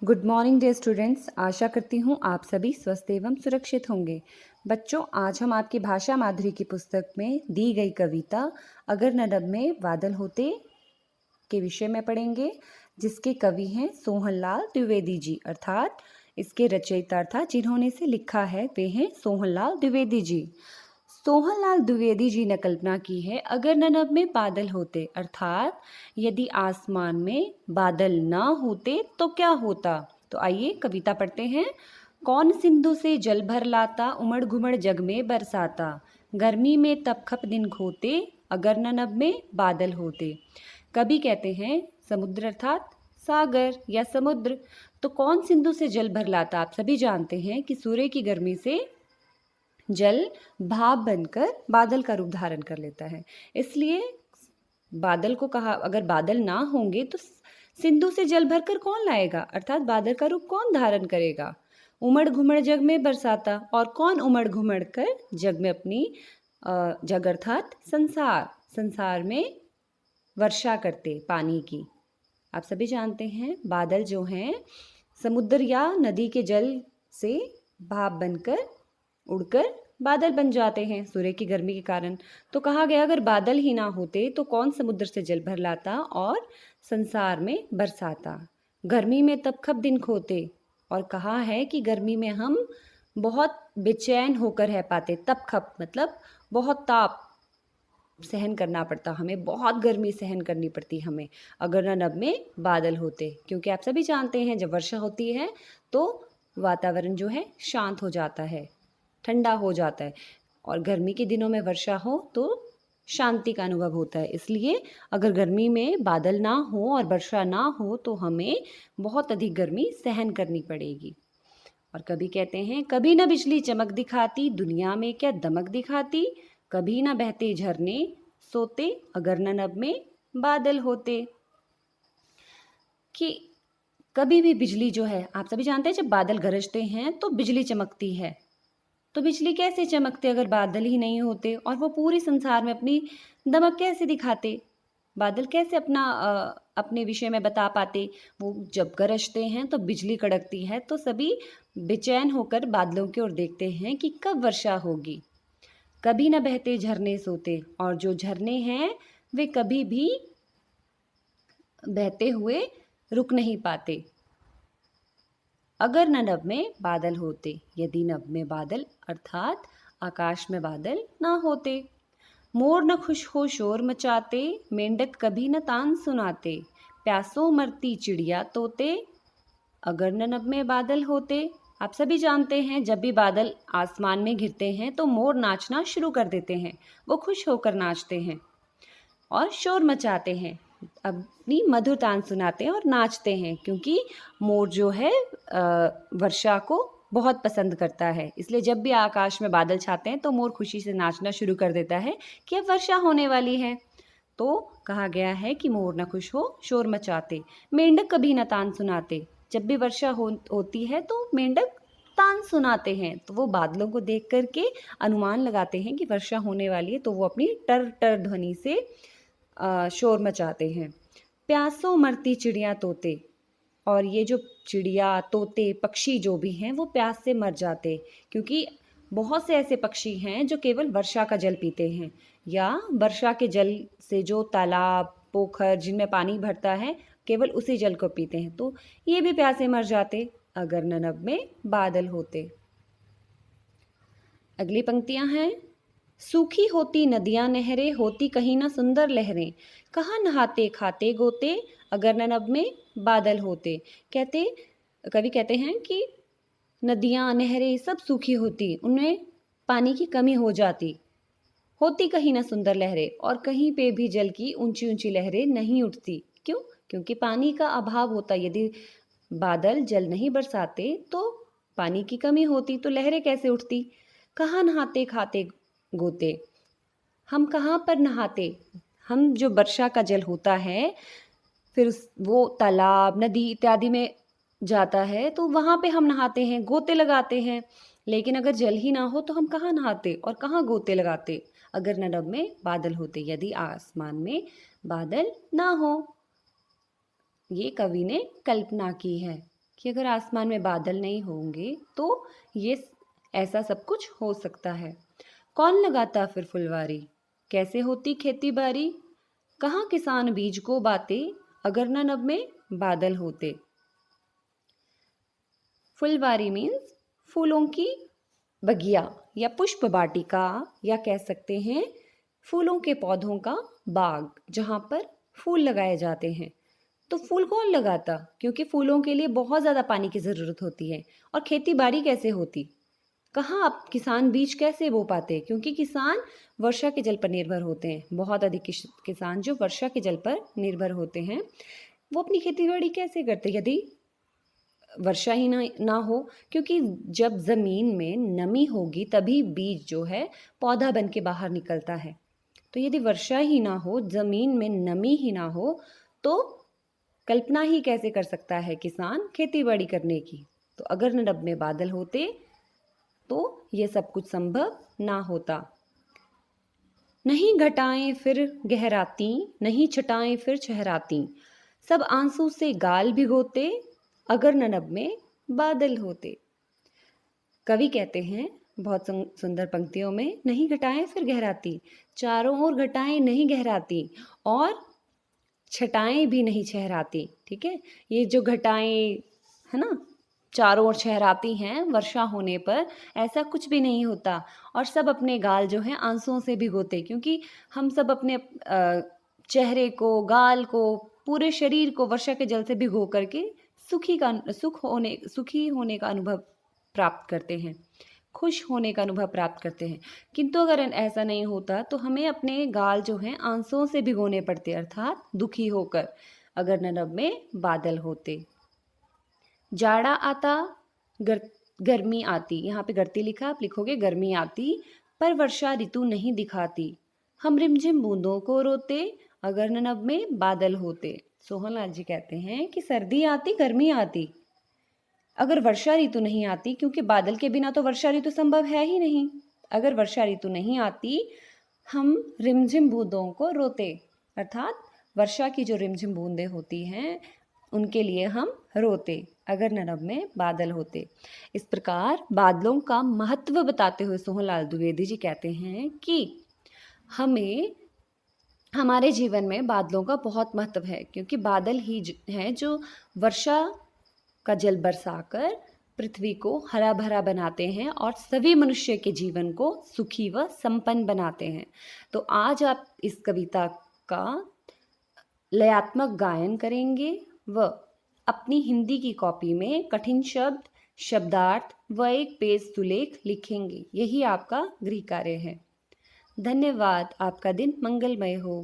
Good morning dear students. आशा करती हूँ आप सभी स्वस्थ एवं सुरक्षित होंगे। बच्चों, आज हम आपकी भाषा माधुरी की पुस्तक में दी गई कविता अगर ननब में बादल होते के विषय में पढ़ेंगे, जिसके कवि हैं सोहनलाल द्विवेदी जी। अर्थात इसके रचयिता अर्थात जिन्होंने इसे लिखा है वे हैं सोहनलाल द्विवेदी जी। सोहनलाल द्विवेदी जी ने कल्पना की है अगर ननब में बादल होते, अर्थात यदि आसमान में बादल ना होते तो क्या होता। तो आइए कविता पढ़ते हैं। कौन सिंधु से जल भर लाता, उमड़ घुमड़ जग में बरसाता। गर्मी में तपखप दिन खोते, अगर ननब में बादल होते। कवि कहते हैं समुद्र अर्थात सागर या समुद्र। तो कौन सिंधु से जल भर लाता, आप सभी जानते हैं कि सूर्य की गर्मी से जल भाप बनकर बादल का रूप धारण कर लेता है। इसलिए बादल को कहा अगर बादल ना होंगे तो सिंधु से जल भरकर कौन लाएगा, अर्थात बादल का रूप कौन धारण करेगा। उमड़ घुमड़ जग में बरसाता, और कौन उमड़ घुमड़ कर जग में अपनी जग अर्थात संसार में वर्षा करते पानी की। आप सभी जानते हैं बादल जो हैं समुद्र या नदी के जल से भाप बनकर उड़कर बादल बन जाते हैं सूर्य की गर्मी के कारण। तो कहा गया अगर बादल ही ना होते तो कौन समुद्र से जल भर लाता और संसार में बरसाता। गर्मी में तपखप दिन खोते, और कहा है कि गर्मी में हम बहुत बेचैन होकर रह पाते। तपखप मतलब बहुत ताप सहन करना पड़ता, हमें बहुत गर्मी सहन करनी पड़ती हमें अगर ननब में बादल होते। क्योंकि आप सभी जानते हैं जब वर्षा होती है तो वातावरण जो है शांत हो जाता है, ठंडा हो जाता है, और गर्मी के दिनों में वर्षा हो तो शांति का अनुभव होता है। इसलिए अगर गर्मी में बादल ना हो और वर्षा ना हो तो हमें बहुत अधिक गर्मी सहन करनी पड़ेगी। और कभी कहते हैं कभी न बिजली चमक दिखाती, दुनिया में क्या दमक दिखाती। कभी न बहते झरने सोते, अगर ननब में बादल होते। कि कभी भी बिजली जो है, आप सभी जानते हैं जब बादल गरजते हैं तो बिजली चमकती है। तो बिजली कैसे चमकते अगर बादल ही नहीं होते, और वो पूरे संसार में अपनी दमक कैसे दिखाते। बादल कैसे अपने विषय में बता पाते। वो जब गरजते हैं तो बिजली कड़कती है, तो सभी बेचैन होकर बादलों की ओर देखते हैं कि कब वर्षा होगी। कभी न बहते झरने सोते, और जो झरने हैं वे कभी भी बहते हुए रुक नहीं पाते अगर न नभ में बादल होते। यदि नभ में बादल अर्थात आकाश में बादल ना होते। मोर न खुश हो शोर मचाते, मेंढक कभी न तान सुनाते। प्यासों मरती चिड़िया तोते, अगर न नभ में बादल होते। आप सभी जानते हैं जब भी बादल आसमान में घिरते हैं तो मोर नाचना शुरू कर देते हैं। वो खुश होकर नाचते हैं और शोर मचाते हैं, अपनी मधुर तान सुनाते हैं और नाचते हैं, क्योंकि मोर जो है वर्षा को बहुत पसंद करता है। इसलिए जब भी आकाश में बादल छाते हैं तो मोर खुशी से नाचना शुरू कर देता है कि अब वर्षा होने वाली है। तो कहा गया है कि मोर न खुश हो शोर मचाते, मेंढक कभी न तान सुनाते। जब भी वर्षा होती है तो मेंढक तान सुनाते हैं, तो वो बादलों को देख करके अनुमान लगाते हैं कि वर्षा होने वाली है, तो वो अपनी टर टर ध्वनि से शोर मचाते हैं। प्यासों मरती चिड़िया तोते, और ये जो चिड़िया तोते पक्षी जो भी हैं वो प्यास से मर जाते, क्योंकि बहुत से ऐसे पक्षी हैं जो केवल वर्षा का जल पीते हैं, या वर्षा के जल से जो तालाब पोखर जिनमें पानी भरता है केवल उसी जल को पीते हैं, तो ये भी प्यासे मर जाते अगर ननब में बादल होते। अगली पंक्तियां हैं। सूखी होती नदियां नहरें, होती कहीं ना सुंदर लहरें। कहाँ नहाते खाते गोते, अगर ननब में बादल होते। कवि कहते हैं कि नदियां नहरें सब सूखी होती, उनमें पानी की कमी हो जाती। होती कहीं ना सुंदर लहरें, और कहीं पे भी जल की ऊंची ऊंची लहरें नहीं उठती। क्यों? क्योंकि पानी का अभाव होता। यदि बादल जल नहीं बरसाते तो पानी की कमी होती, तो लहरें कैसे उठती। कहाँ नहाते खाते गोते, हम कहाँ पर नहाते। हम जो वर्षा का जल होता है फिर वो तालाब नदी इत्यादि में जाता है, तो वहाँ पे हम नहाते हैं गोते लगाते हैं। लेकिन अगर जल ही ना हो तो हम कहाँ नहाते और कहाँ गोते लगाते अगर ननब में बादल होते, यदि आसमान में बादल ना हो। ये कवि ने कल्पना की है। कि अगर आसमान में बादल नहीं होंगे तो ये ऐसा सब कुछ हो सकता है। कौन लगाता फिर फुलवारी, कैसे होती खेती बाड़ी, कहाँ किसान बीज को बाते, अगर न नभ में बादल होते। फुलवारी मीन्स फूलों की बगिया या पुष्प वाटिका, या कह सकते हैं फूलों के पौधों का बाग, जहाँ पर फूल लगाए जाते हैं। तो फूल कौन लगाता, क्योंकि फूलों के लिए बहुत ज़्यादा पानी की ज़रूरत होती है। और खेती बाड़ी कैसे होती, कहाँ आप किसान बीज कैसे बो पाते, क्योंकि किसान वर्षा के जल पर निर्भर होते हैं। बहुत अधिक किसान जो वर्षा के जल पर निर्भर होते हैं, वो अपनी खेती बाड़ी कैसे करते यदि वर्षा ही ना हो, क्योंकि जब ज़मीन में नमी होगी तभी बीज जो है पौधा बन के बाहर निकलता है। तो यदि वर्षा ही ना हो, ज़मीन में नमी ही ना हो, तो कल्पना ही कैसे कर सकता है किसान खेती बाड़ी करने की। तो अगर नभ में बादल होते तो ये सब कुछ संभव ना होता। नहीं घटाएं फिर गहराती, नहीं छटाएं फिर छहराती, सब आंसू से गाल भिगोते, अगर नभ में बादल होते। कवि कहते हैं बहुत सुंदर पंक्तियों में, नहीं घटाएं फिर गहराती, चारों ओर घटाएं नहीं गहराती, और छटाएं भी नहीं छहराती। ठीक है, ये जो घटाएं है ना, चारों ओर छहराती हैं वर्षा होने पर, ऐसा कुछ भी नहीं होता। और सब अपने गाल जो हैं आंसुओं से भिगोते, क्योंकि हम सब अपने चेहरे को, गाल को, पूरे शरीर को वर्षा के जल से भिगो करके सुखी होने का अनुभव प्राप्त करते हैं, खुश होने का अनुभव प्राप्त करते हैं। किंतु अगर ऐसा नहीं होता तो हमें अपने गाल जो हैं आंसुओं से भिगोने पड़ते, अर्थात दुखी होकर, अगर नभ में बादल होते। जाड़ा आता गर्मी आती, यहाँ पे गर्ती लिखा, आप लिखोगे गर्मी आती, पर वर्षा ऋतु नहीं दिखाती, हम रिमझिम बूंदों को रोते, अगर नभ में बादल होते। सोहनलाल जी कहते हैं कि सर्दी आती गर्मी आती, अगर वर्षा ऋतु नहीं आती, क्योंकि बादल के बिना तो वर्षा ऋतु संभव है ही नहीं। अगर वर्षा ऋतु नहीं आती, हम रिमझिम बूंदों को रोते, अर्थात वर्षा की जो रिमझिम बूंदें होती हैं उनके लिए हम रोते, अगर नभ में बादल होते। इस प्रकार बादलों का महत्व बताते हुए सोहनलाल द्विवेदी जी कहते हैं कि हमें हमारे जीवन में बादलों का बहुत महत्व है, क्योंकि बादल ही हैं जो वर्षा का जल बरसाकर पृथ्वी को हरा भरा बनाते हैं और सभी मनुष्य के जीवन को सुखी व संपन्न बनाते हैं। तो आज आप इस कविता का लयात्मक गायन करेंगे व अपनी हिंदी की कॉपी में कठिन शब्द, शब्दार्थ व एक पेज सुलेख लिखेंगे। यही आपका गृह कार्य है। धन्यवाद। आपका दिन मंगलमय हो।